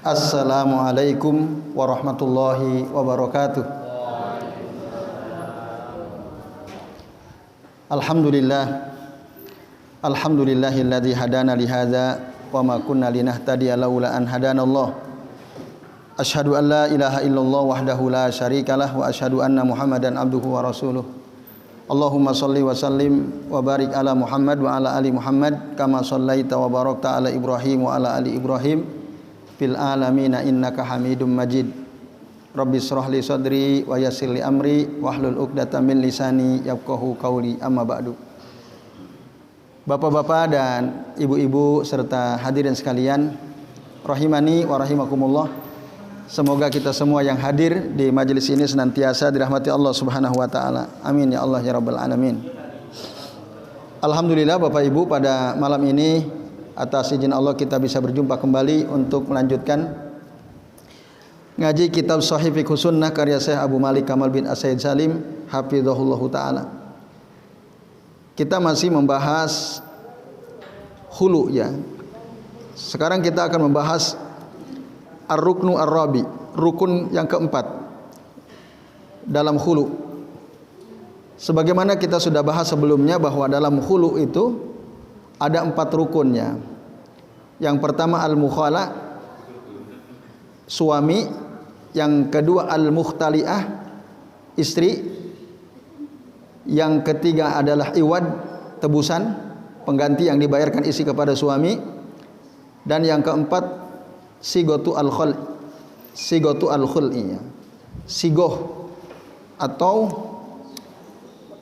Assalamualaikum warahmatullahi wabarakatuh. Alhamdulillahilladzi hadana li hadza wa ma kunna linahtadiya laula an hadanallah. Asyhadu an la ilaha illallah wahdahu la syarikalah wa asyhadu anna Muhammadan abduhu wa rasuluh. Allahumma shalli wa sallim wa barik ala Muhammad wa ala ali Muhammad kama shallaita wa barakta ala Ibrahim wa ala ali Ibrahim fil alamin innaka Hamidum Majid. Rabbi shrah li sadri wa yassir li amri wahlul 'uqdatam min lisani yafqahu qawli. Amma ba'du. Bapak-bapak dan ibu-ibu serta hadirin sekalian, rahimani wa rahimakumullah. Semoga kita semua yang hadir di majelis ini senantiasa dirahmati Allah Subhanahu wa taala. Amin ya Allah ya rabbal alamin. Alhamdulillah Bapak Ibu, pada malam ini atas izin Allah kita bisa berjumpa kembali untuk melanjutkan ngaji kitab Shahih Fiqh Sunnah karya Syekh Abu Malik Kamal bin As-Said Salim hafizahullahu taala. Kita masih membahas hulu ya. Sekarang kita akan membahas ar-ruknu ar-rabi, rukun yang keempat dalam hulu. Sebagaimana kita sudah bahas sebelumnya bahwa dalam hulu itu ada 4 rukunnya. Yang pertama al-mukhala, suami. Yang kedua al-mukhtali'ah, istri. Yang ketiga adalah iwad, tebusan, pengganti yang dibayarkan istri kepada suami. Dan yang keempat sigotu al-khul, sigotu al-khul'i, sigoh atau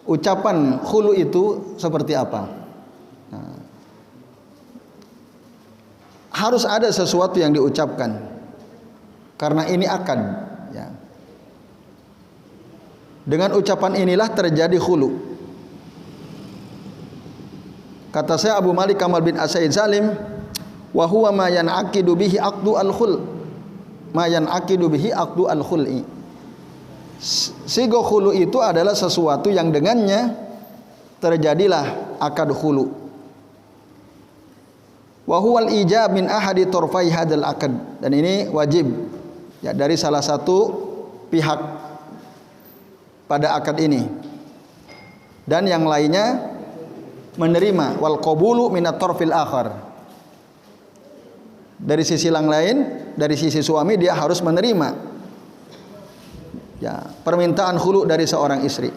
ucapan khulu itu seperti apa? Harus ada sesuatu yang diucapkan karena ini akad ya. Dengan ucapan inilah terjadi khulu. Kata saya Abu Malik Kamal bin As-Said Salim, wa huwa ma yan'aqidu bihi aqdu al-khul, ma yan'aqidu bihi aqdu al-khul'i. Sigo khulu itu adalah sesuatu yang dengannya terjadilah akad khulu. Wa huwal ijab min ahadi turfai hadzal aqd, dan ini wajib ya dari salah satu pihak pada akad ini, dan yang lainnya menerima. Wal qabulu min at-tarfil akhar, dari sisi yang lain, dari sisi suami dia harus menerima ya permintaan khulu dari seorang istri.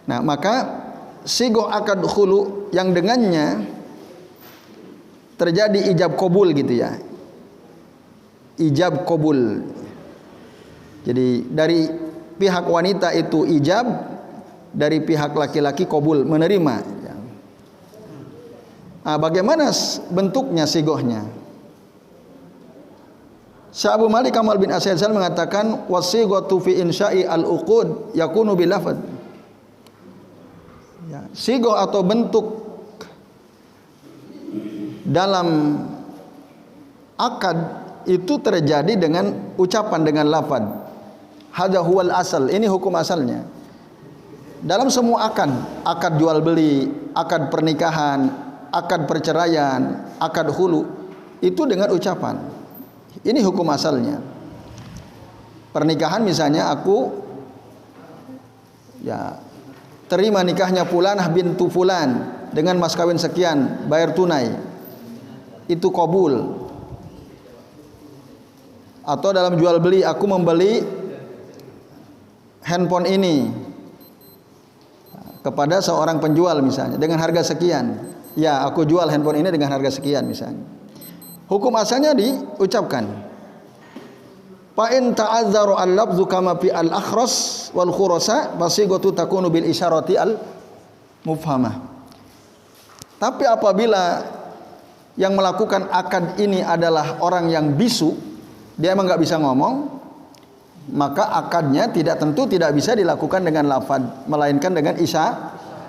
Nah, maka sigoh akad khulu yang dengannya terjadi ijab qabul gitu ya. Ijab qabul. Jadi dari pihak wanita itu ijab, dari pihak laki-laki qabul, menerima. Nah, bagaimana bentuknya sigohnya? Syekh Abu Malik Kamal bin As-Said Salim mengatakan wasighatu fi insya'i al-uqud yakunu bil lafadz. Ya, sigoh atau bentuk dalam akad itu terjadi dengan ucapan, dengan lafaz. Hadza huwal asal, ini hukum asalnya. Dalam semua akad jual beli, akad pernikahan, akad perceraian, akad hulu, itu dengan ucapan. Ini hukum asalnya. Pernikahan misalnya aku ya terima nikahnya fulanah bintu fulan dengan mas kawin sekian, bayar tunai, itu qabul. Atau dalam jual beli, aku membeli handphone ini kepada seorang penjual misalnya dengan harga sekian, ya aku jual handphone ini dengan harga sekian misalnya. Hukum asalnya diucapkan. Fa in ta'azzaru al-lafzu kama fi al-akhras wal khurasa fasigatu takunu bil isyarati al-mufhamah. Tapi apabila yang melakukan akad ini adalah orang yang bisu, dia emang nggak bisa ngomong, maka akadnya tentu tidak bisa dilakukan dengan lafaz, melainkan dengan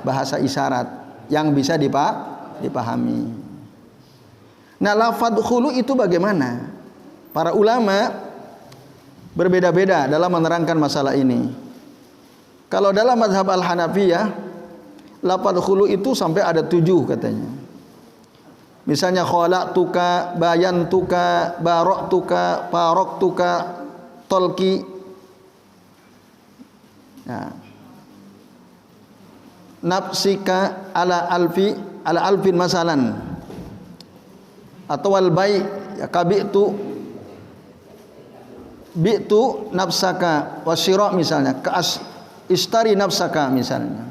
bahasa isyarat yang bisa dipahami. Nah, lafaz khulu itu bagaimana? Para ulama berbeda-beda dalam menerangkan masalah ini. Kalau dalam mazhab Al-Hanafiyah, lafaz khulu itu sampai ada 7 katanya. Misalnya khalaqtuka, bayantuka, baraktuka, faraktuka, talqi. Nah. Nafsika ala alfin masalan. Atau al bai' ya kabitu bi'tu nafsaka wasyira misalnya, istari nafsaka misalnya.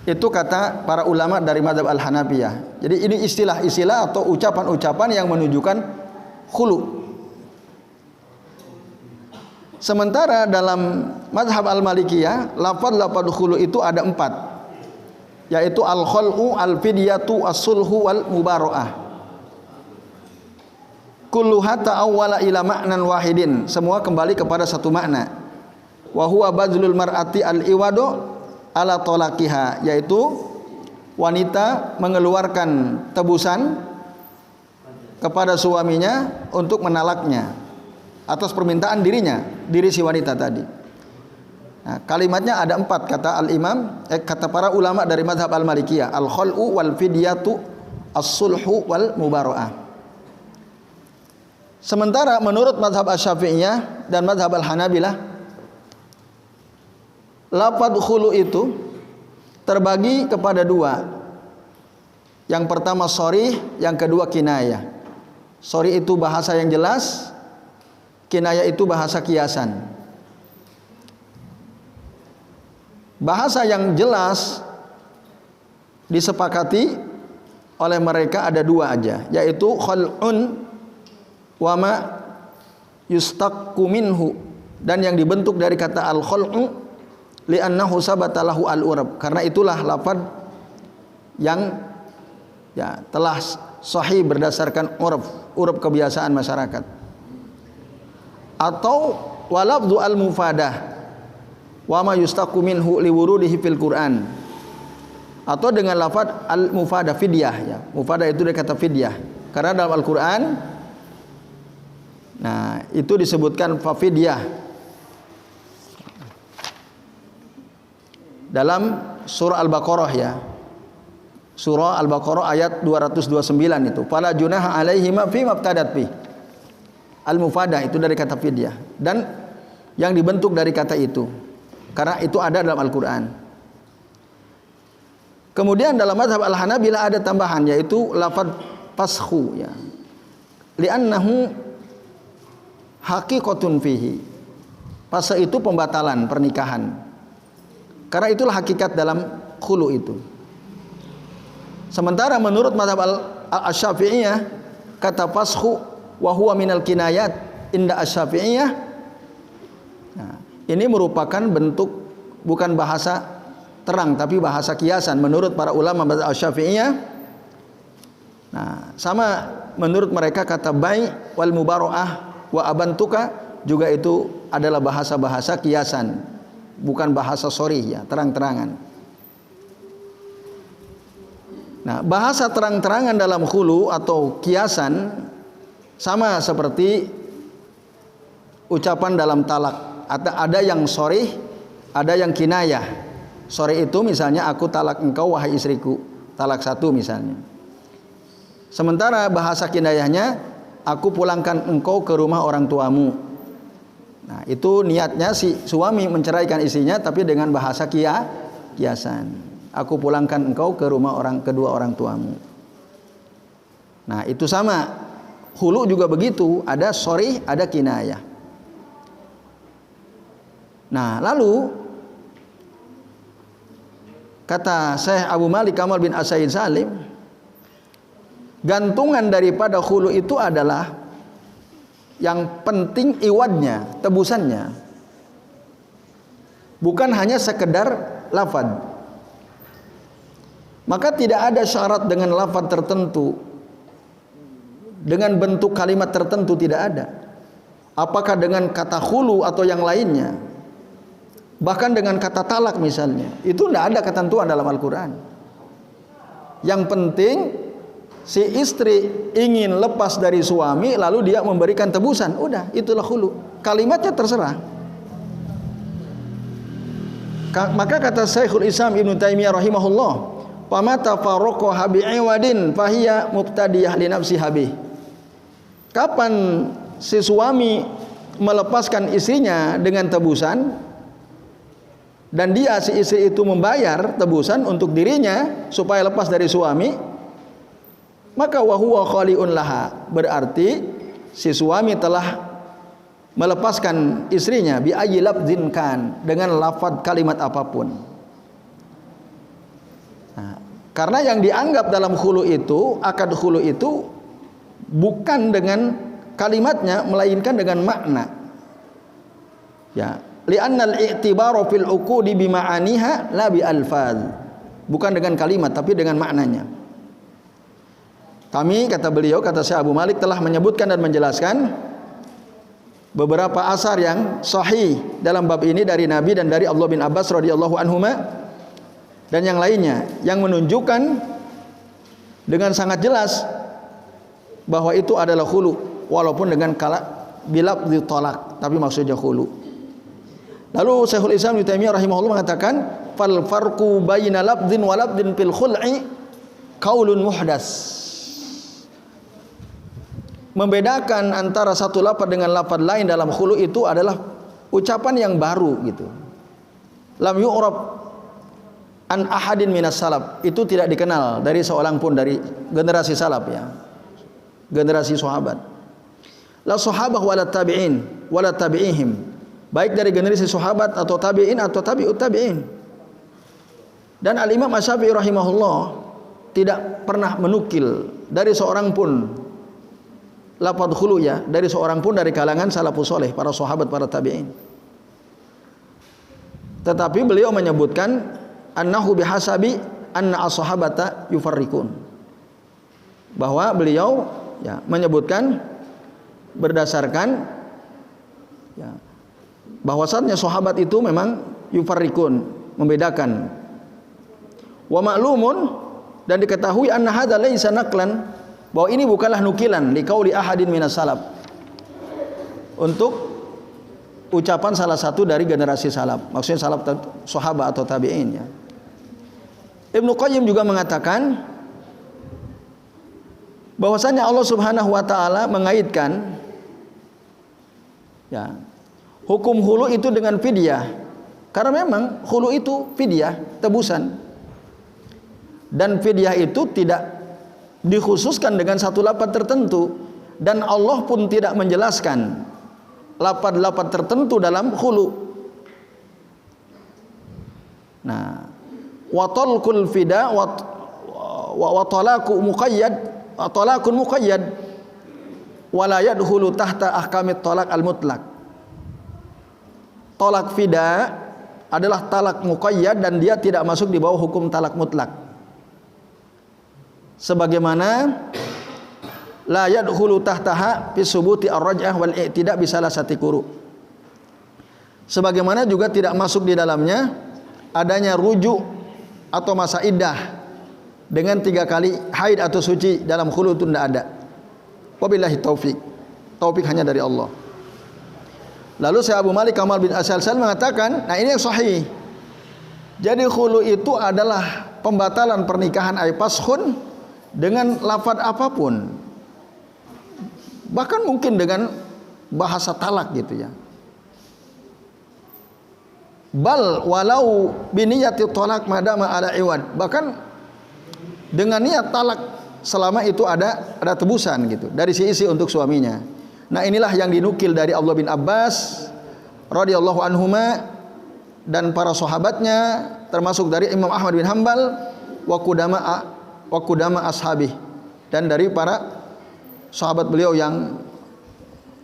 Itu kata para ulama dari mazhab Al-Hanafiyah. Jadi ini istilah-istilah atau ucapan-ucapan yang menunjukkan khulu. Sementara dalam mazhab Al-Malikiyah, lafaz khulu itu ada 4, yaitu al-khal'u, al-fidyatu, as-sulhu, wal mubara'ah. Kulluha ta'awwala ila ma'nan wahidin, semua kembali kepada satu makna. Wa huwa bazlul mar'ati al-iwadu ala talaqiha, yaitu wanita mengeluarkan tebusan kepada suaminya untuk menalaknya atas permintaan diri si wanita tadi. Nah, kalimatnya ada 4 kata kata para ulama dari mazhab Al-Malikiyah, al-khal'u wal fidyatu as-sulhu wal mubara'ah. Sementara menurut mazhab Asy-Syafi'iyah dan mazhab Al-Hanabilah, lafaz khulu itu terbagi kepada 2. Yang pertama sharih, yang kedua kinayah. Sharih itu bahasa yang jelas, kinayah itu bahasa kiasan. Bahasa yang jelas disepakati oleh mereka ada 2 aja, yaitu khal'un wa ma yustaqqu minhu, dan yang dibentuk dari kata al-khal'u li'annahu sabata lahu al-urab, karena itulah lafaz yang telah sahih berdasarkan urab kebiasaan masyarakat. Atau walafzu al-mufadah wa ma yustaqqu minhu liwurudihi fil Qur'an, atau dengan lafaz al-mufadah fidyah ya. Mufadah itu dari kata fidyah, karena dalam Al-Qur'an itu disebutkan fafidyah dalam surah Al-Baqarah ya. Surah Al-Baqarah ayat 229 itu. Fala junaha alaihima fi mabtadat bi. Al-mufadah itu dari kata fidyah dan yang dibentuk dari kata itu. Karena itu ada dalam Al-Qur'an. Kemudian dalam mazhab Al-Hanabilah ada tambahan, yaitu lafaz faskhu ya. Li'annahu haqiqatun fihi. Fase itu pembatalan pernikahan. Karena itulah hakikat dalam khulu itu. Sementara menurut mazhab Asy-Syafi'iyah, kata faskhu wa huwa minal kinayat inda Asy-Syafi'iyah. Nah, ini merupakan bentuk bukan bahasa terang tapi bahasa kiasan menurut para ulama mazhab Asy-Syafi'iyah. Nah, sama menurut mereka kata bai wal mubara'ah wa abantuka juga itu adalah bahasa-bahasa kiasan, bukan bahasa sharih ya, terang-terangan. Nah, bahasa terang-terangan dalam khulu atau kiasan sama seperti ucapan dalam talak. Ada yang sharih, ada yang kinayah. Sharih itu misalnya aku talak engkau wahai istriku, talak 1 misalnya. Sementara bahasa kinayahnya aku pulangkan engkau ke rumah orang tuamu. Nah, itu niatnya si suami menceraikan istrinya tapi dengan bahasa kiasan. Aku pulangkan engkau ke rumah kedua orang tuamu. Nah, itu sama. Hulu juga begitu, ada sharih, ada kinayah. Nah, lalu kata Syekh Abu Malik Kamal bin As-Sayyid Salim, gantungan daripada khulu itu adalah yang penting iwadnya, tebusannya. Bukan hanya sekedar lafaz. Maka tidak ada syarat dengan lafaz tertentu, dengan bentuk kalimat tertentu, tidak ada. Apakah dengan kata khulu atau yang lainnya, bahkan dengan kata talak misalnya, itu tidak ada ketentuan dalam Al-Quran. Yang penting si istri ingin lepas dari suami lalu dia memberikan tebusan, udah, itulah khulu. Kalimatnya terserah. Maka kata Syekhul Islam Ibnu Taimiyah rahimahullah, Famata faraqaha bi'iwadin fahiya mubtadiyah li nafsiha bih. Kapan si suami melepaskan istrinya dengan tebusan dan dia si istri itu membayar tebusan untuk dirinya supaya lepas dari suami, maka wa huwa khali'un laha, berarti si suami telah melepaskan istrinya bi ayyi lafdzin kan, dengan lafaz kalimat apapun. Nah, karena yang dianggap dalam khulu itu, akad khulu itu bukan dengan kalimatnya melainkan dengan makna. Ya, li'annal i'tibaru fil uqudi bi ma'aniha la bi alfaz. Bukan dengan kalimat tapi dengan maknanya. Kami, kata beliau, kata Syekh Abu Malik, telah menyebutkan dan menjelaskan beberapa asar yang sahih dalam bab ini dari Nabi dan dari Abdullah bin Abbas radhiyallahu anhuma dan yang lainnya yang menunjukkan dengan sangat jelas bahwa itu adalah khulu, walaupun dengan bilab ditolak tapi maksudnya khulu. Lalu Syekhul Islam Ibnu Taimiyah rahimahullah mengatakan fal farqu baina lafdzin wa lafdzin fil khul'i qaulun muhdas. Membedakan antara satu lafaz dengan lafaz lain dalam khulu itu adalah ucapan yang baru gitu. Lam yu'rab an ahadin minas salaf, itu tidak dikenal dari seorang pun dari generasi salaf, ya, generasi sahabat. La sahabah wala tabi'in wala tabi'ihim, baik dari generasi sahabat atau tabi'in atau tabi'ut tabi'in. Dan Al-Imam Asy-Syafi'i rahimahullah tidak pernah menukil dari seorang pun lafaz khulu, ya, dari seorang pun dari kalangan salafus saleh, para sahabat, para tabi'in. Tetapi beliau menyebutkan annahu bihasabi anna as-sahabata yufarriqun, bahwa beliau, ya, menyebutkan berdasarkan, ya, bahwasannya sahabat itu memang yufarriqun, membedakan. Wa ma'lumun, dan diketahui anna hadza laisa naqlan, bahwa ini bukanlah nukilan liqauli ahadin minas salaf, untuk ucapan salah satu dari generasi salaf, maksudnya salaf sahabat atau tabi'in, ya. Ibnu Qayyim juga mengatakan bahwasanya Allah Subhanahu wa taala mengaitkan, ya, hukum hulu itu dengan fidyah, karena memang hulu itu fidyah, tebusan, dan fidyah itu tidak dikhususkan dengan satu lafaz tertentu, dan Allah pun tidak menjelaskan lafaz-lafaz tertentu dalam khulu. Nah, wa talqul fida wa talaqu muqayyad, talaqun muqayyad wa la yadkhulu tahta ahkamit talaq al mutlaq. Talak fida adalah talak muqayyad dan dia tidak masuk di bawah hukum talak mutlak. Sebagaimana la yadkhulu tahtaha fi subuti ar-raj'ah wal i'tida' bi salasati quru. Sebagaimana juga tidak masuk di dalamnya adanya rujuk atau masa iddah dengan 3 kali haid atau suci dalam khulu, itu tidak ada. Wabillahi taufik. Taufik hanya dari Allah. Lalu Syekh Abu Malik Kamal bin Asal-Sal mengatakan, nah ini yang sahih. Jadi khulu itu adalah pembatalan pernikahan ay fashun dengan lafaz apapun, bahkan mungkin dengan bahasa talak gitu, ya. Bal walau biniyati talak madama ala iwad, bahkan dengan niat talak selama itu ada tebusan gitu dari si istri untuk suaminya. Nah, inilah yang dinukil dari Abdullah bin Abbas radhiyallahu anhuma dan para sahabatnya, termasuk dari Imam Ahmad bin Hanbal wa qudama ashabih, dan dari para sahabat beliau yang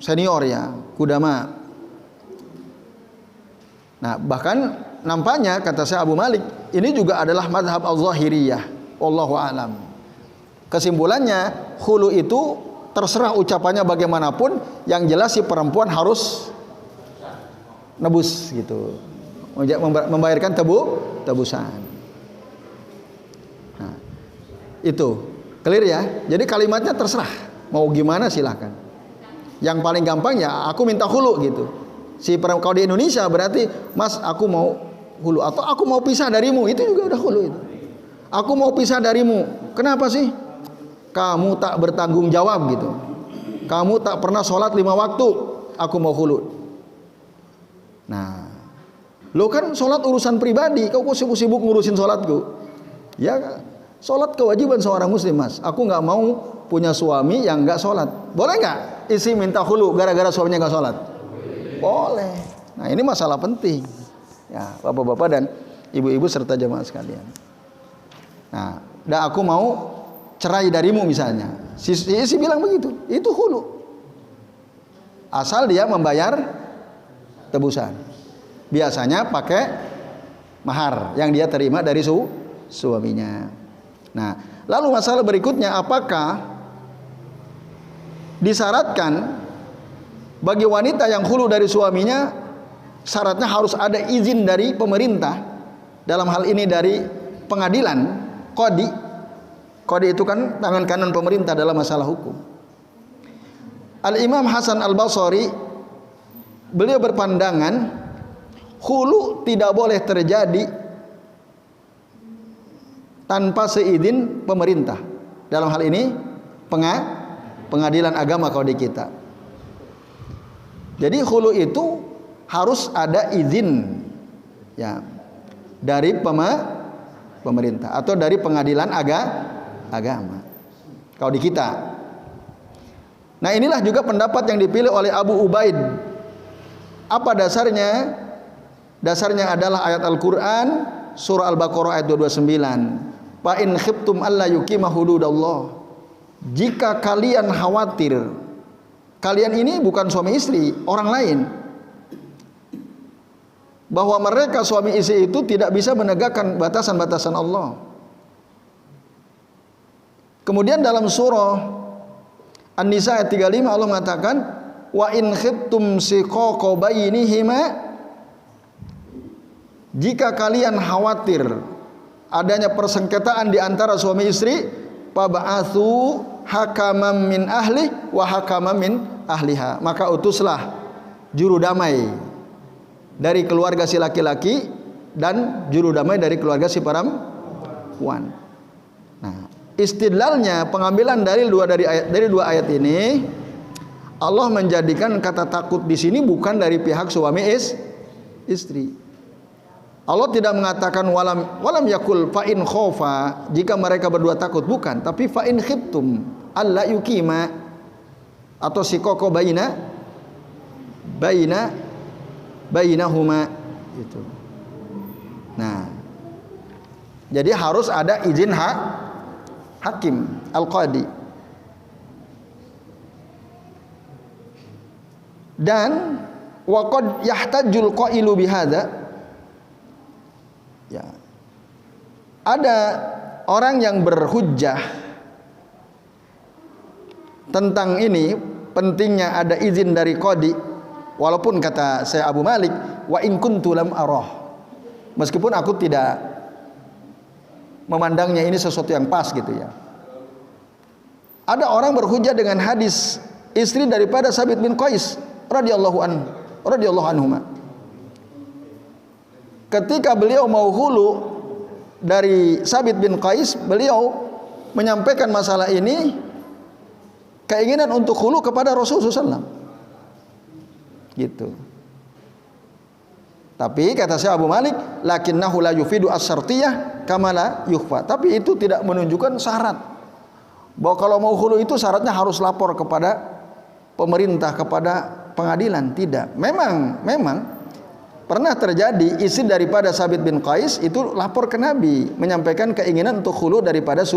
senior, ya, qudama. Nah, bahkan nampaknya kata Syekh Abu Malik ini juga adalah mazhab al-zahiriyah, wallahu alam. Kesimpulannya khulu itu terserah ucapannya bagaimanapun, yang jelas si perempuan harus nebus gitu, membayarkan tebusan. Nah, itu clear, ya. Jadi kalimatnya terserah mau gimana silahkan. Yang paling gampang ya aku minta hulu gitu. Kalau di Indonesia berarti, Mas aku mau hulu, atau aku mau pisah darimu, itu juga udah hulu itu. Aku mau pisah darimu. Kenapa sih? Kamu tak bertanggung jawab gitu. Kamu tak pernah sholat 5 waktu. Aku mau khulu. Nah, lo kan sholat urusan pribadi. Kau kok sibuk-sibuk ngurusin sholatku? Ya, sholat kewajiban seorang muslim, mas. Aku nggak mau punya suami yang nggak sholat. Boleh nggak istri minta khulu gara-gara suaminya nggak sholat? Boleh. Nah, ini masalah penting. Ya, bapak-bapak dan ibu-ibu serta jemaah sekalian. Nah, dan aku mau cerai darimu misalnya. Si bilang begitu. Itu khulu. Asal dia membayar tebusan. Biasanya pakai mahar yang dia terima dari suaminya. Nah, lalu masalah berikutnya, apakah disyaratkan bagi wanita yang khulu dari suaminya syaratnya harus ada izin dari pemerintah, dalam hal ini dari pengadilan, qadi. Qadi itu kan tangan kanan pemerintah dalam masalah hukum. Al-Imam Hasan Al-Basri beliau berpandangan khulu tidak boleh terjadi tanpa seizin pemerintah. Dalam hal ini pengadilan agama kalau di kita. Jadi khulu itu harus ada izin ya dari pemerintah atau dari pengadilan agama. Kalau di kita. Nah, inilah juga pendapat yang dipilih oleh Abu Ubaid. Apa dasarnya? Dasarnya adalah ayat Al-Qur'an surah Al-Baqarah ayat 229. Fa in khiftum alla yuqima hududallah. Jika kalian khawatir, kalian ini bukan suami istri, orang lain, bahwa mereka suami istri itu tidak bisa menegakkan batasan-batasan Allah. Kemudian dalam surah An-Nisa ayat 35 Allah mengatakan wa in khiftum siqaqa bainihima, jika kalian khawatir adanya persengketaan di antara suami istri, fab'atsu hakaman min ahli wa hakaman min ahliha, maka utuslah juru damai dari keluarga si laki-laki dan juru damai dari keluarga si perempuan. Nah, istidlalnya pengambilan dalil dari dua ayat ini, Allah menjadikan kata takut di sini bukan dari pihak suami istri. Allah tidak mengatakan walam yakul fa in khofa, jika mereka berdua takut, bukan, tapi fa in khiftum alla yuqima atau siqaqa bainahuma itu. Nah, jadi harus ada izin hakim al-qadi. Dan waqad yahtajul qailu bihadza, ya, ada orang yang berhujjah tentang ini, pentingnya ada izin dari qadi, walaupun kata saya Abu Malik wa in kuntu lam arah, meskipun aku tidak memandangnya ini sesuatu yang pas gitu ya. Ada orang berhujjah dengan hadis istri daripada Sabit bin Qais radhiyallahu anhuma. Ketika beliau mau hulu dari Sabit bin Qais, beliau menyampaikan masalah ini, keinginan untuk hulu kepada Rasulullah SAW. Gitu. Tapi kata saya Abu Malik, lakinnahu la yufidu as-syartiyah kama la yukhfa. Tapi itu tidak menunjukkan syarat bahwa kalau mau hulu itu syaratnya harus lapor kepada pemerintah, kepada pengadilan. Tidak. Memang pernah terjadi istri daripada Sabit bin Qais itu lapor ke Nabi menyampaikan keinginan untuk khulu daripada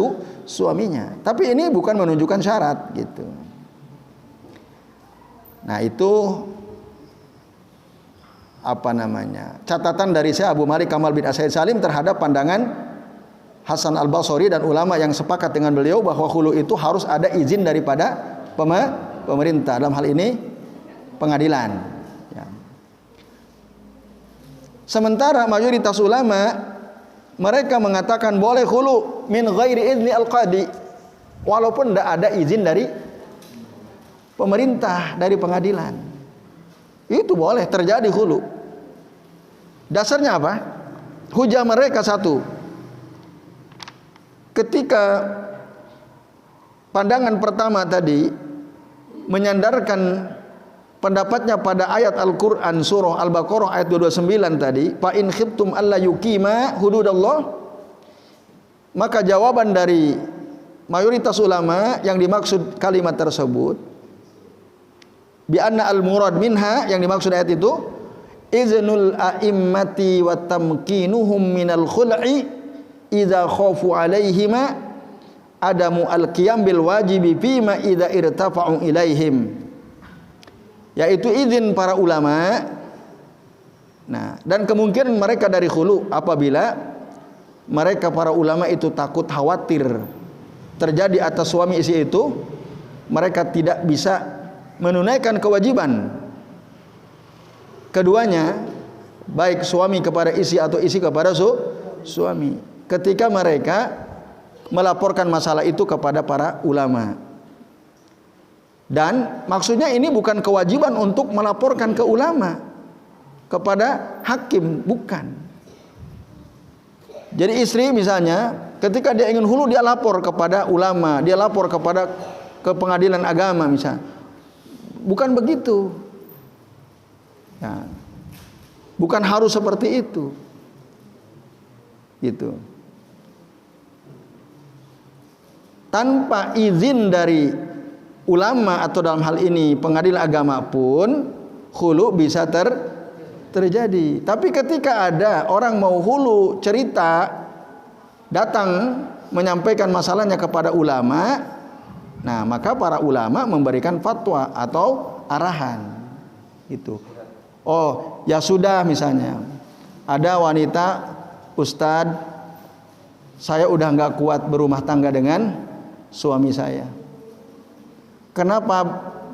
suaminya. Tapi ini bukan menunjukkan syarat gitu. Nah, itu catatan dari saya Abu Malik Kamal bin As-Said Salim terhadap pandangan Hasan Al-Basri dan ulama yang sepakat dengan beliau bahwa khulu itu harus ada izin daripada pemerintah, dalam hal ini pengadilan ya. Sementara mayoritas ulama mereka mengatakan boleh khulu min ghairi izni al-qadi, walaupun tidak ada izin dari pemerintah, dari pengadilan. Itu boleh terjadi khulu. Dasarnya apa? Hujah mereka satu, ketika pandangan pertama tadi menyandarkan pendapatnya pada ayat Al-Quran surah Al-Baqarah ayat 229 tadi, fa in khiftum alla yuqima hududallah, maka jawaban dari mayoritas ulama yang dimaksud kalimat tersebut bi anna al-murad minha, yang dimaksud ayat itu iznul a'immati wa tamkinuhum minal khul'i idza khafu alaihima adamu al-qiyam bil wajibi fima idza irtafa'u ilaihim, yaitu izin para ulama. Nah, dan kemungkinan mereka dari khulu apabila mereka para ulama itu takut khawatir terjadi atas suami istri itu, mereka tidak bisa menunaikan kewajiban keduanya, baik suami kepada istri atau istri kepada suami, ketika mereka melaporkan masalah itu kepada para ulama. Dan maksudnya ini bukan kewajiban untuk melaporkan ke ulama, kepada hakim, bukan. Jadi istri misalnya ketika dia ingin hulu, dia lapor kepada ulama, dia lapor ke pengadilan agama misalnya. Bukan begitu. Ya. Bukan harus seperti itu. Gitu. Tanpa izin dari ulama atau dalam hal ini pengadilan agama pun hulu bisa terjadi. Tapi ketika ada orang mau hulu cerita, datang menyampaikan masalahnya kepada ulama, nah maka para ulama memberikan fatwa atau arahan itu. Oh ya sudah, misalnya ada wanita, Ustadz, saya udah nggak kuat berumah tangga dengan suami saya. Kenapa,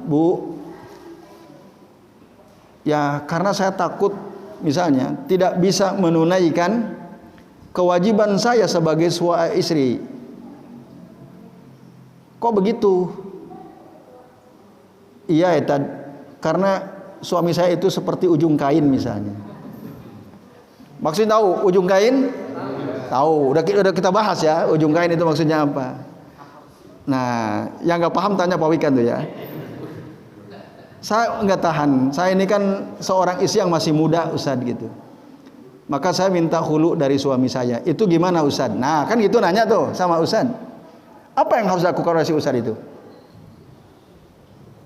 Bu? Ya karena saya takut misalnya tidak bisa menunaikan kewajiban saya sebagai suami istri. Kok begitu? Iya, karena suami saya itu seperti ujung kain misalnya. Maksudnya tahu ujung kain? Tahu, udah kita bahas ya, ujung kain itu maksudnya apa. Nah, yang nggak paham tanya Pak Wikan tuh ya. Saya nggak tahan, saya ini kan seorang istri yang masih muda Ustadz gitu. Maka saya minta hulu dari suami saya. Itu gimana Ustadz? Nah kan gitu nanya tuh sama Ustadz. Apa yang harus dilakukan oleh si Ustadz itu?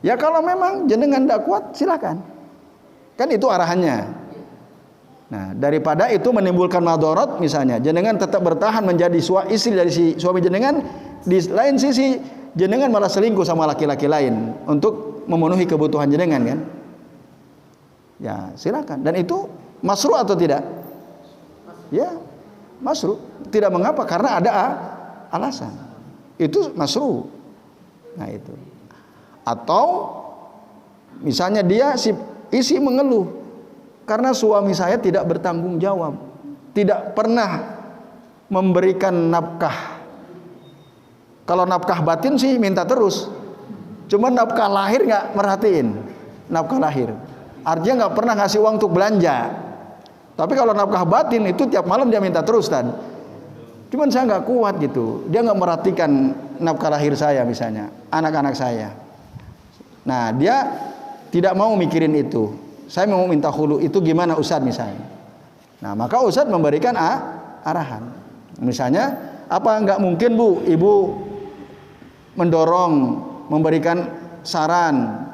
Ya kalau memang jenengan tidak kuat silakan. Kan itu arahannya. Nah daripada itu menimbulkan madorot misalnya, jenengan tetap bertahan menjadi istri dari si suami jenengan, di lain sisi jenengan malah selingkuh sama laki-laki lain untuk memenuhi kebutuhan jenengan kan? Ya silakan. Dan itu masruh atau tidak? Ya masruh. Tidak mengapa karena ada alasan. Itu masruh. Nah itu. Atau misalnya dia si istri mengeluh karena suami saya tidak bertanggung jawab, tidak pernah memberikan nafkah. Kalau nafkah batin sih minta terus, cuma nafkah lahir nggak merhatiin. Nafkah lahir artinya nggak pernah ngasih uang untuk belanja. Tapi kalau nafkah batin itu tiap malam dia minta terus kan. Cuman saya nggak kuat gitu, dia nggak merhatikan nafkah lahir saya misalnya, anak-anak saya. Nah dia tidak mau mikirin itu. Saya mau minta hulu, itu gimana Ustadz misalnya. Nah maka Ustadz memberikan arahan. Misalnya apa nggak mungkin Bu, Ibu mendorong, memberikan saran,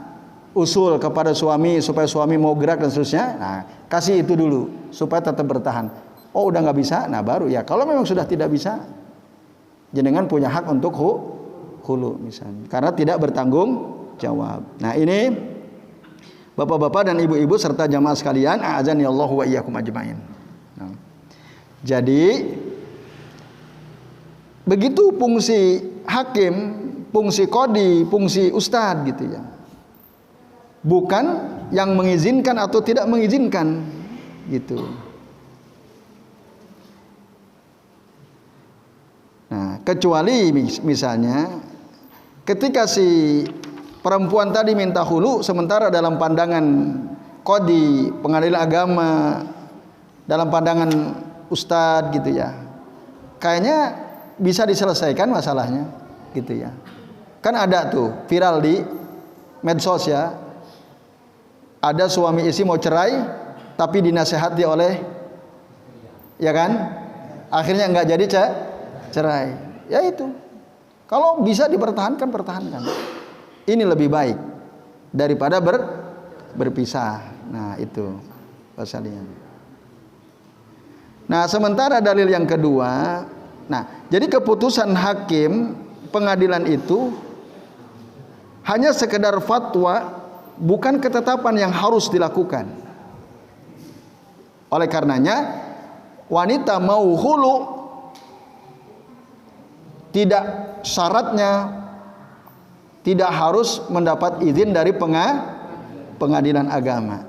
usul kepada suami supaya suami mau gerak dan seterusnya. Nah kasih itu dulu supaya tetap bertahan. Oh udah nggak bisa, nah baru ya kalau memang sudah tidak bisa, jenengan punya hak untuk hulu misalnya, karena tidak bertanggung jawab. Nah ini bapak-bapak dan ibu-ibu serta jamaah sekalian, a'azani Allah wa iyyakum ajmain. Nah, jadi begitu fungsi hakim, fungsi qadi, fungsi ustadz gitu ya. Bukan yang mengizinkan atau tidak mengizinkan gitu. Nah, kecuali misalnya ketika si perempuan tadi minta hulu, sementara dalam pandangan qadi, pengadilan agama, dalam pandangan ustadz gitu ya, kayaknya bisa diselesaikan masalahnya, gitu ya. Kan ada tuh viral di medsos ya, ada suami istri mau cerai tapi dinasehati oleh, ya kan, akhirnya nggak jadi cerai. Ya itu, kalau bisa dipertahankan, pertahankan. Ini lebih baik daripada berpisah. Nah itu pasalnya. Nah sementara dalil yang kedua, nah jadi keputusan hakim pengadilan itu hanya sekedar fatwa, bukan ketetapan yang harus dilakukan. Oleh karenanya wanita mau hulu tidak syaratnya tidak harus mendapat izin dari pengadilan agama.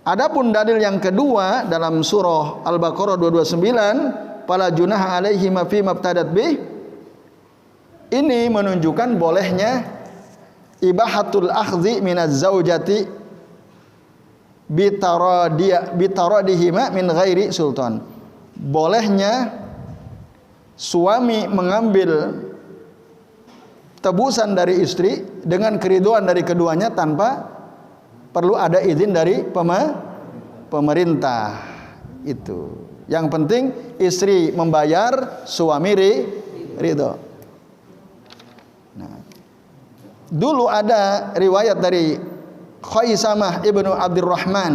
Adapun dalil yang kedua dalam surah Al-Baqarah 229, fala junaha alaihi ma fi mabtadat bih, ini menunjukkan bolehnya ibahatul akhdhi minaz zaujati bitaradihima min ghairi sultan. Bolehnya suami mengambil tebusan dari istri dengan keriduan dari keduanya tanpa perlu ada izin dari pemerintah. Itu yang penting, istri membayar, suami ridho. Nah, dulu ada riwayat dari Khaisamah ibnu Abdurrahman,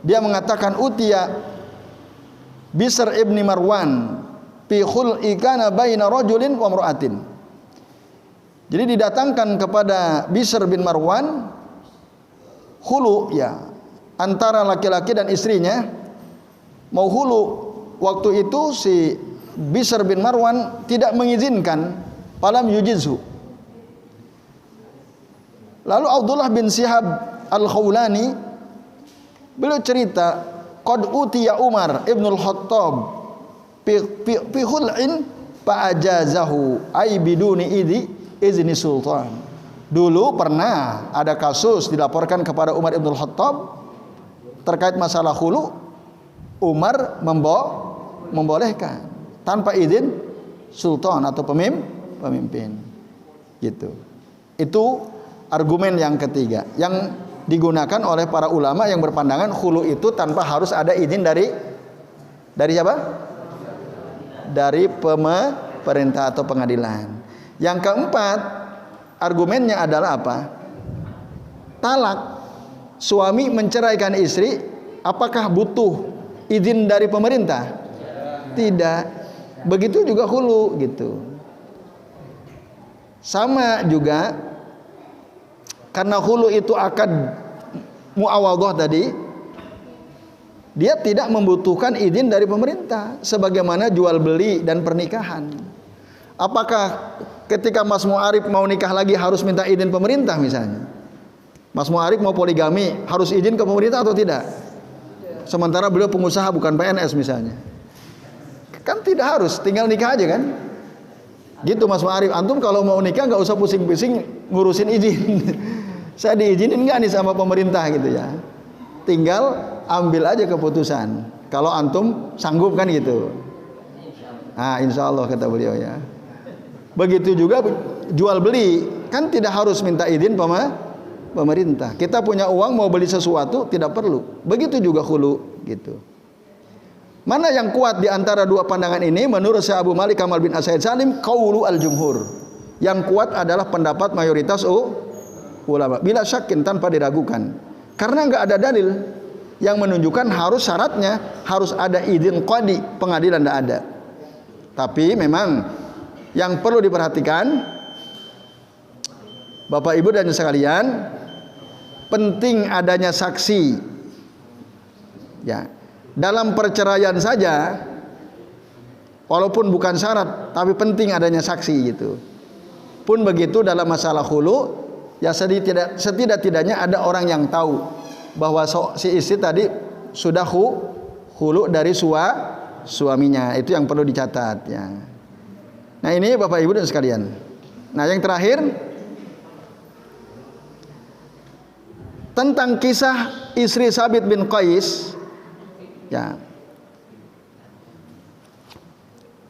dia mengatakan utiya Bisr ibni Marwan fi khul'i kana baina rajulin wa imra'atin. Jadi didatangkan kepada Bisr bin Marwan hulu, ya, antara laki-laki dan istrinya mau hulu. Waktu itu si Bisr bin Marwan tidak mengizinkan, falam yujizhu. Lalu Abdullah bin Syihab Al-Khawlani beliau cerita, qad utiya Umar ibnul Khattab fi khul'in fa'ajazahu ay biduni izni sultan. Dulu pernah ada kasus dilaporkan kepada Umar ibn Khattab terkait masalah hulu. Umar membolehkan tanpa izin sultan atau pemimpin. Gitu. Itu argumen yang ketiga yang digunakan oleh para ulama yang berpandangan hulu itu tanpa harus ada izin dari siapa? Dari pemerintah atau pengadilan. Yang keempat, argumennya adalah apa? Talak. Suami menceraikan istri, apakah butuh izin dari pemerintah? Tidak. Begitu juga hulu, gitu. Sama juga karena hulu itu akad muawadhah tadi, dia tidak membutuhkan izin dari pemerintah sebagaimana jual beli dan pernikahan. Apakah ketika Mas Mu'arif mau nikah lagi harus minta izin pemerintah misalnya? Mas Mu'arif mau poligami harus izin ke pemerintah atau tidak? Sementara beliau pengusaha bukan PNS misalnya. Kan tidak harus, tinggal nikah aja kan? Gitu Mas Mu'arif, antum kalau mau nikah nggak usah pusing-pusing ngurusin izin. Saya diizinin nggak nih sama pemerintah gitu ya? Tinggal ambil aja keputusan. Kalau antum sanggup kan gitu. Nah, insya Allah kata beliau ya. Begitu juga jual beli, kan tidak harus minta izin pemerintah. Kita punya uang mau beli sesuatu tidak perlu. Begitu juga hulu gitu. Mana yang kuat di antara dua pandangan ini? Menurut Syekh Abu Malik Kamal bin As-Said Salim, qaulu al-jumhur. Yang kuat adalah pendapat mayoritas ulama. Bila syakin, tanpa diragukan. Karena enggak ada dalil yang menunjukkan harus syaratnya harus ada izin qadi, pengadilan enggak ada. Tapi memang yang perlu diperhatikan Bapak Ibu dan sekalian, penting adanya saksi. Ya, dalam perceraian saja walaupun bukan syarat tapi penting adanya saksi gitu. Pun begitu dalam masalah hulu, ya setidak-tidaknya ada orang yang tahu bahwa si istri tadi sudah hulu dari suaminya. Itu yang perlu dicatat ya. Nah ini Bapak Ibu dan sekalian. Nah yang terakhir tentang kisah istri Sabit bin Qais ya.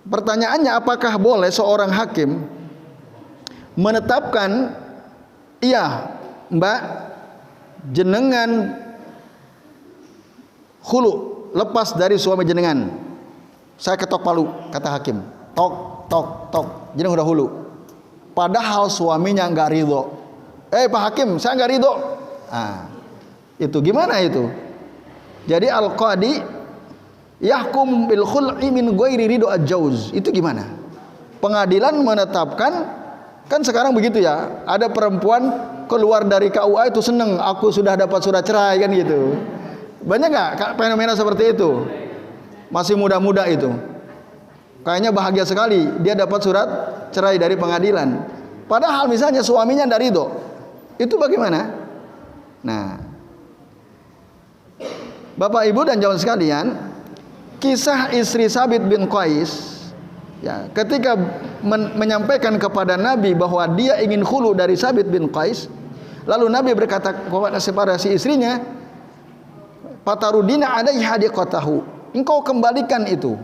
Pertanyaannya, apakah boleh seorang hakim menetapkan, iya mbak, jenengan khulu, lepas dari suami jenengan, saya ketok palu, kata hakim, tok tok tok, jenengan udah hulu, padahal suaminya nggak ridho. Pak hakim, saya nggak ridho. Itu gimana itu? Jadi al-qadi yahkum bil khul'i min ghairi ridho al-jauz. Itu gimana? Pengadilan menetapkan, kan sekarang begitu ya, ada perempuan keluar dari KUA itu seneng, aku sudah dapat surat cerai, kan gitu. Banyak nggak fenomena seperti itu? Masih muda-muda itu, kayaknya bahagia sekali dia dapat surat cerai dari pengadilan, padahal misalnya suaminya nggak ridho. Itu bagaimana? Nah, Bapak Ibu dan jamaah sekalian, kisah istri Sabit bin Qais, ya, ketika menyampaikan kepada Nabi bahwa dia ingin khulu dari Sabit bin Qais, lalu Nabi berkata kepada si istrinya, "Fatarudina alaihi hadiqatahu." Engkau kembalikan itu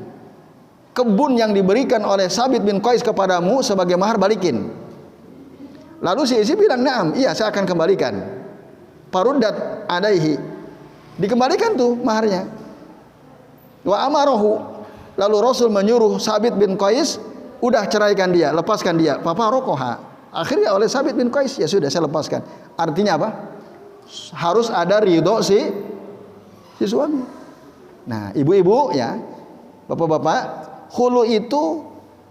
kebun yang diberikan oleh Sabit bin Qais kepadamu sebagai mahar, balikin. Lalu si istri bilang, "Na'am, iya saya akan kembalikan." Faruddat alaihi, dikembalikan tuh maharnya. Wa amarahu, lalu Rasul menyuruh Sabit bin Qais, udah ceraikan dia, lepaskan dia. Papa rokoha, akhirnya oleh Sabit bin Qais, ya sudah saya lepaskan. Artinya apa? Harus ada ridho si suami. Nah, ibu-ibu ya, bapak-bapak, khulu itu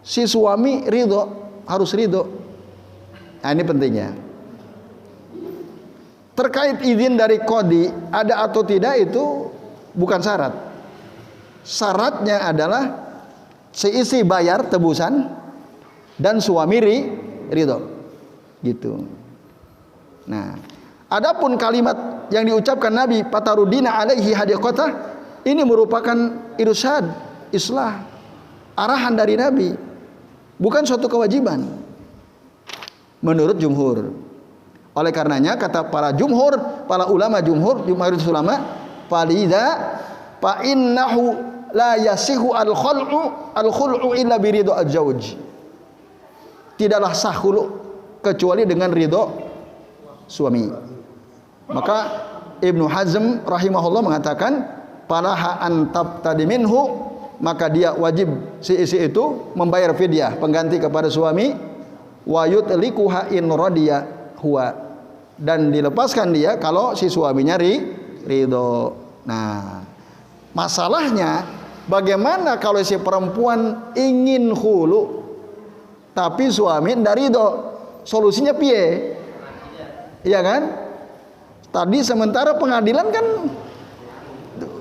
si suami ridho, harus ridho. Nah, ini pentingnya. Terkait izin dari qadi ada atau tidak itu bukan syarat. Syaratnya adalah si istri bayar tebusan dan suami ridho, gitu. Nah, adapun kalimat yang diucapkan Nabi, "Fatarudina alaihi hadiqatah", ini merupakan irsyad, islah, arahan dari Nabi, bukan suatu kewajiban menurut jumhur. Oleh karenanya kata para jumhur, para ulama jumhur, mayoritas ulama, falidha fa innahu la yasihu al-khul'u illa bi ridho al-zawj. Tidaklah sah khulu kecuali dengan ridho suami. Maka Ibnu Hazm rahimahullah mengatakan, falaha an tabtadi minhu, maka dia wajib si istri itu membayar fidyah, pengganti kepada suami, wa yutlikuha in radiya huwa, dan dilepaskan dia kalau si suaminya ridho. Nah, masalahnya bagaimana kalau si perempuan ingin khulu tapi suami ndak ridho? Solusinya piye? Iya kan? Tadi sementara pengadilan kan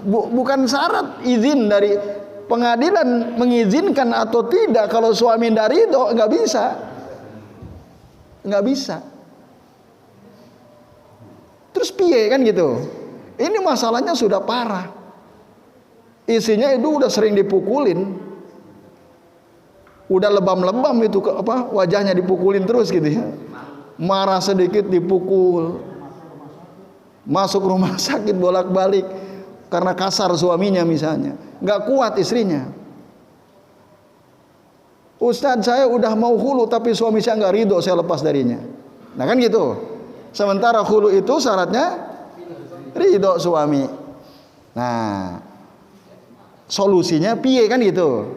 bukan syarat izin dari pengadilan, mengizinkan atau tidak kalau suami ndak ridho, nggak bisa. Terus piye kan gitu? Ini masalahnya sudah parah. Isinya itu udah sering dipukulin, udah lebam-lebam itu wajahnya dipukulin terus gitu ya. Marah sedikit dipukul, masuk rumah sakit bolak-balik karena kasar suaminya misalnya, nggak kuat istrinya. Ustadz, saya udah mau khulu tapi suami saya nggak ridho, saya lepas darinya. Nah kan gitu. Sementara khulu itu syaratnya ridho suami. Nah, solusinya piye kan gitu.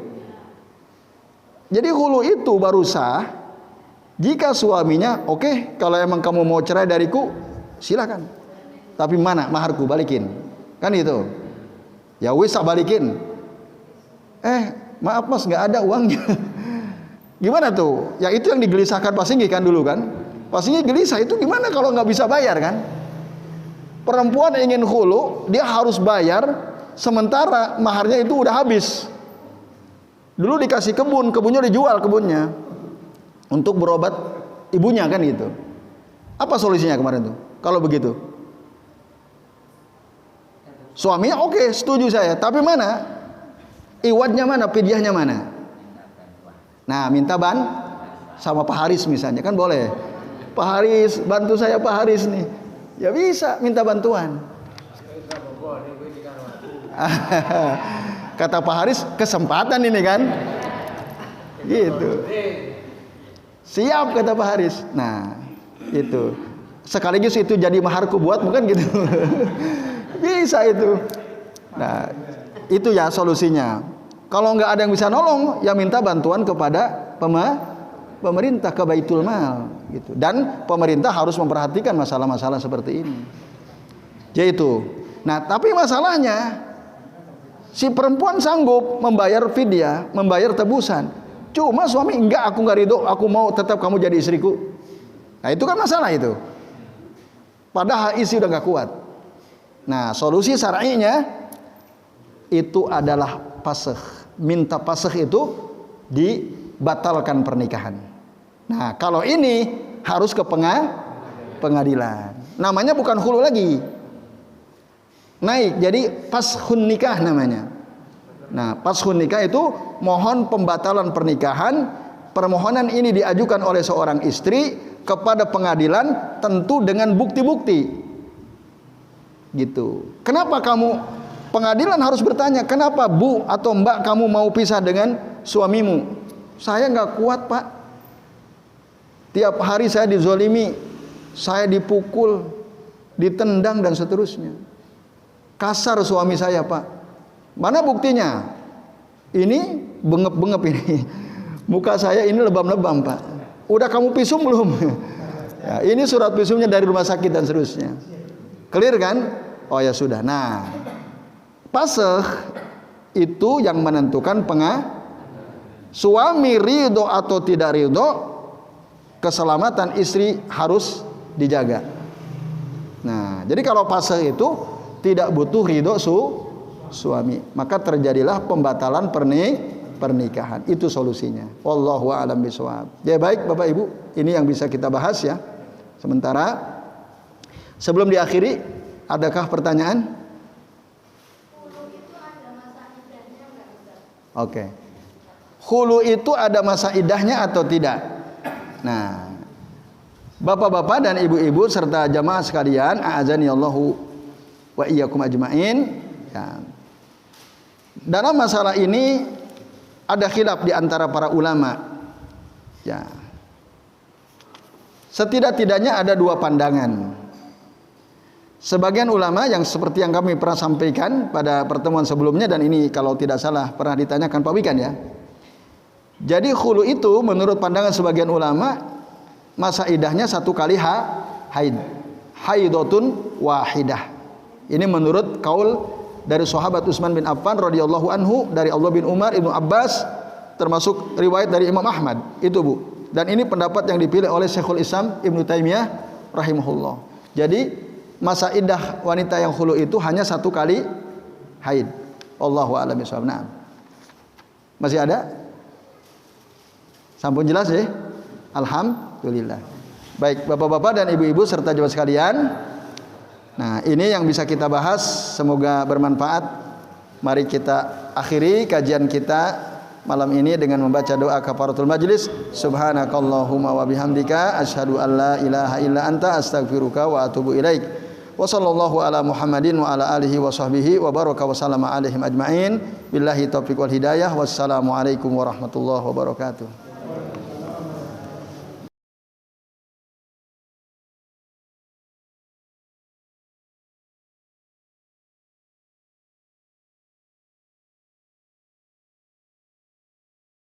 Jadi khulu itu baru sah jika suaminya oke, kalau emang kamu mau cerai dariku silakan. Tapi mana maharku, balikin. Kan itu. Ya wis balikin. Maaf Mas, nggak ada uangnya. Gimana tuh? Ya itu yang digelisahkan Pak Singgi kan dulu kan. Pak Singgi gelisah, itu gimana kalau nggak bisa bayar kan? Perempuan ingin khulu, dia harus bayar, sementara maharnya itu udah habis. Dulu dikasih kebunnya dijual kebunnya untuk berobat ibunya kan gitu. Apa solusinya kemarin tuh? Kalau begitu, suaminya oke, setuju saya, tapi mana iwadnya, mana fidyahnya mana? Nah, minta sama Pak Haris misalnya, kan boleh. Pak Haris, bantu saya Pak Haris nih. Ya bisa minta bantuan. Kata Pak Haris, kesempatan ini kan. Gitu. Siap kata Pak Haris. Nah, itu. Sekaligus itu jadi maharku buat bukan gitu. Bisa itu. Nah, itu ya solusinya. Kalau nggak ada yang bisa nolong, ya minta bantuan kepada pemerintah, ke Baitul Mal gitu. Dan pemerintah harus memperhatikan masalah-masalah seperti ini. Yaitu. Nah, tapi masalahnya si perempuan sanggup membayar fidyah, membayar tebusan. Cuma suami enggak, aku enggak ridho, aku mau tetap kamu jadi istriku. Nah, itu kan masalah itu. Padahal isi udah enggak kuat. Nah, solusi syar'inya itu adalah pasakh. Minta pasakh itu dibatalkan pernikahan. Nah, kalau ini harus ke pengadilan. Namanya bukan khulu lagi. Naik jadi paskhun nikah namanya. Nah, paskhun nikah itu mohon pembatalan pernikahan. Permohonan ini diajukan oleh seorang istri kepada pengadilan tentu dengan bukti-bukti. Gitu. Kenapa kamu, pengadilan harus bertanya, kenapa Bu atau Mbak kamu mau pisah dengan suamimu? Saya nggak kuat, Pak. Tiap hari saya dizolimi, saya dipukul, ditendang dan seterusnya. Kasar suami saya, Pak. Mana buktinya? Ini bengep-bengep ini. Muka saya ini lebam-lebam, Pak. Udah kamu visum belum? Ya, ini surat visumnya dari rumah sakit dan seterusnya. Clear kan? Oh ya sudah. Nah, pasakh itu yang menentukan suami ridho atau tidak ridho, keselamatan istri harus dijaga. Nah, jadi kalau pasakh itu tidak butuh ridho suami, maka terjadilah pembatalan pernikahan. Itu solusinya. Wallahu a'lam bishawab. Ya baik Bapak Ibu, ini yang bisa kita bahas ya. Sementara sebelum diakhiri, adakah pertanyaan? Oke. Khulu itu ada masa idahnya atau tidak? Nah, Bapak-bapak dan ibu-ibu serta jamaah sekalian, a'azanillahu wa iyyakum ajmain. Ya. Dalam masalah ini ada khilaf di antara para ulama. Ya. Setidak-tidaknya ada dua pandangan. Sebagian ulama yang seperti yang kami pernah sampaikan pada pertemuan sebelumnya, dan ini kalau tidak salah pernah ditanyakan Pak Wikan ya. Jadi khulu itu menurut pandangan sebagian ulama masa idahnya satu kali haid. Haidotun wahidah. Ini menurut kaul dari sahabat Utsman bin Affan radhiyallahu anhu, dari Allah bin Umar, Ibnu Abbas, termasuk riwayat dari Imam Ahmad. Itu Bu. Dan ini pendapat yang dipilih oleh Syekhul Islam Ibnu Taimiyah rahimahullah. Jadi masa iddah wanita yang khulu itu hanya satu kali haid. Allahu a'lam bishawab. Nah. Masih ada? Sampun jelas ya? Alhamdulillah. Baik, Bapak-bapak dan ibu-ibu serta jemaah sekalian. Nah, ini yang bisa kita bahas, semoga bermanfaat. Mari kita akhiri kajian kita malam ini dengan membaca doa kafaratul majlis. Subhanakallahumma wa bihamdika asyhadu an la ilaha illa anta astaghfiruka wa atubu ilaik. Wa sallallahu ala Muhammadin wa ala alihi wa sahbihi wa baraka wa sallama alaihim ajmain. Billahi taufiq wal hidayah. Wassalamu alaikum warahmatullahi wabarakatuh.